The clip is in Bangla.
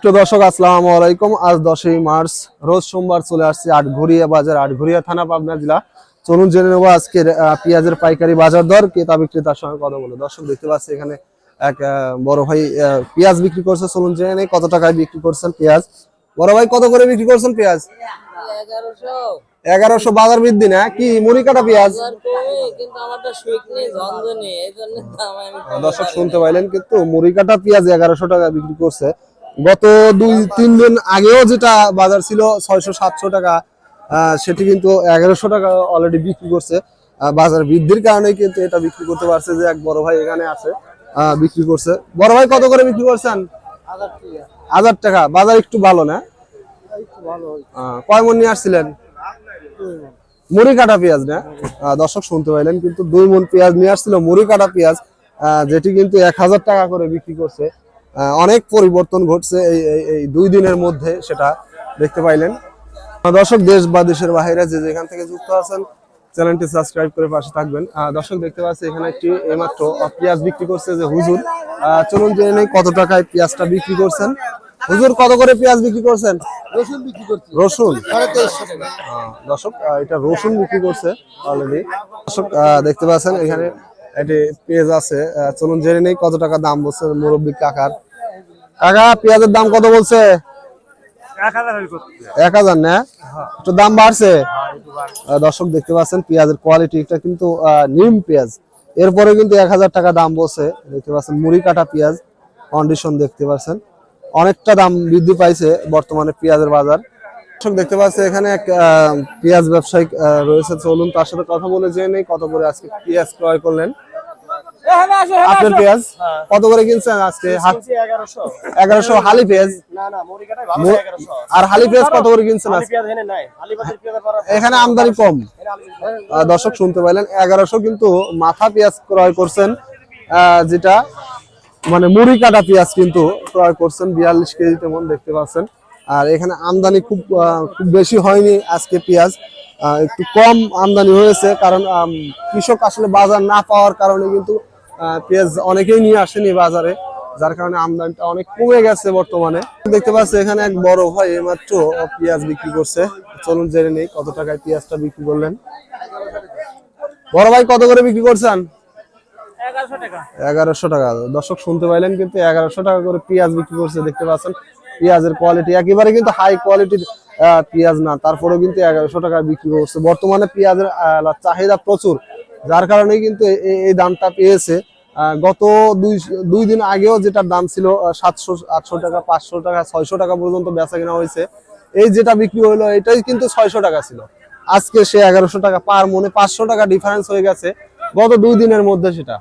প্রিয় দর্শক আসসালামু আলাইকুম। আজ 10ই মার্চ রোজ সোমবার চলে আসছে আটঘরিয়া বাজার, আটঘরিয়া থানা, পাবনা জেলা। চলুন জেনে নেবো আজকের পেঁয়াজের পাইকারি বাজার দর, ক্রেতা বিক্রেতার সঙ্গে কথা বলে। দর্শক দেখতে পাচ্ছি এখানে এক বড় ভাই পেঁয়াজ বিক্রি করছে। চলুন জেনে নেই কত টাকায় বিক্রি করছেন পেঁয়াজ। বড় ভাই কত করে বিক্রি করছেন পেঁয়াজ? 1100 বাজার বৃদ্ধি না কি মুড়ি কাটা পেঁয়াজ? দর্শক শুনতে পাইলেন, কিন্তু মুড়ি কাটা পেঁয়াজ 1100 টাকা বিক্রি করছে। গত 2-3 দিন আগেও যেটা বাজার ছিল 600-700 টাকা, সেটি কিন্তু 1100 টাকা অলরেডি বিক্রি করছে। বাজার বৃদ্ধির কারণে কিন্তু এটা বিক্রি করতে পারছে। যে এক বড় ভাই এখানে আছে, বিক্রি করছে। বড় ভাই কত করে বিক্রি করছেন? 1000 টাকা। বাজার একটু ভালো না? কয় মন নিয়ে আসছিলেন? মুড়ি কাটা পেঁয়াজ না? দর্শক শুনতে পাইলেন, কিন্তু 2 মন পেঁয়াজ নিয়ে আসছিল মুড়ি কাটা পেঁয়াজ, যেটি কিন্তু 1000 টাকা করে বিক্রি করছে। অনেক পরিবর্তন ঘটছে এই 2 দিনের মধ্যে, সেটা দেখতে পাইলেন। দর্শক দেশ বা দেশের বাইরে যে যেখান থেকে যুক্ত আছেন, চ্যানেলটি সাবস্ক্রাইব করে পাশে থাকবেন। দর্শক দেখতে পাচ্ছি এখানে একটি এইমাত্র পেঁয়াজ বিক্রি করছে যে হুজুর। চলুন জেনে নেই কত টাকায় পেঁয়াজটা বিক্রি করছেন। হুজুর কত করে পেঁয়াজ বিক্রি করছেন? রসুন বিক্রি করছি। রসুন 2350 টাকা। দর্শক এটা রসুন বিক্রি করছে অলরেডি। দর্শক দেখতে পাচ্ছেন এখানে একটি পেঁয়াজ আছে। চলুন জেনে নেই কত টাকা দাম বলছে মুরব্বী কাকার। কাকা পেঁয়াজের দাম কত বলছে? 1000 না? একটু দাম বাড়ছে। দর্শক দেখতে পাচ্ছেন পেঁয়াজের কোয়ালিটি, এটা কিন্তু নিম পেঁয়াজ, এরপরে কিন্তু 1000 টাকা দাম বলছে। দেখতে পাচ্ছেন মুড়ি কাটা পেঁয়াজ কন্ডিশন দেখতে পাচ্ছেন, অনেকটা দাম বৃদ্ধি পাইছে বর্তমানে পেঁয়াজের বাজার। দর্শক দেখতে পাচ্ছি এখানে এক পেঁয়াজ ব্যবসায়ী রয়েছে। চলুন তার সাথে কথা বলে জেনে নেই কত করে আজকে পেঁয়াজ ক্রয় করলেন। আপনার পেঁয়াজ কত করে কিনছেন আজকে? 1100 হালি পেঁয়াজ। আর হালি পেঁয়াজ কত করে কিনছেন আজকে? এখানে আমদানি কম। দর্শক শুনতে পাইলেন 1100 কিন্তু মাথা পেঁয়াজ ক্রয় করছেন, যেটা মানে মুড়ি কাটা পেঁয়াজ কিন্তু ক্রয় করছেন 42 কেজি তেমন দেখতে পাচ্ছেন। আর এখানে আমদানি খুব বেশি হয়নি আজকে পেঁয়াজ, একটু কম আমদানি হয়েছে, কারণ কৃষক আসলে বাজার না পাওয়ার কারণে কিন্তু পেঁয়াজ অনেকেই নিয়ে আসেনি বাজারে, যার কারণে আমদানিটা অনেক কমে গেছে বর্তমানে। দেখতে পাচ্ছি এখানে এক বড় ভাই এইমাত্র পেঁয়াজ বিক্রি করছে। চলুন জেনে নেই কত টাকায় পেঁয়াজটা বিক্রি করলেন। বড় ভাই কত করে বিক্রি করছেন? 1100 টাকা। দর্শক শুনতে পাইলেন, কিন্তু 1100 টাকা করে পেঁয়াজ বিক্রি করছে। দেখতে পাচ্ছেন পেঁয়াজের কোয়ালিটি একেবারে কিন্তু হাই কোয়ালিটির পেঁয়াজ না, তারপরেও কিন্তু 1100 টাকা বিক্রি করছে। বর্তমানে পেঁয়াজের চাহিদা প্রচুর, যার কারণে কিন্তু এই দামটা পেয়েছে। গত 2 দিন আগেও যেটার দাম ছিল 700-800 টাকা, 500 টাকা, 600 টাকা পর্যন্ত বেচা কেনা হয়েছে। এই যেটা বিক্রি হলো এটাই কিন্তু 600 টাকা ছিল, আজকে সে 1100 টাকা। পার মনে 500 টাকা ডিফারেন্স হয়ে গেছে গত 2 দিনের মধ্যে সেটা।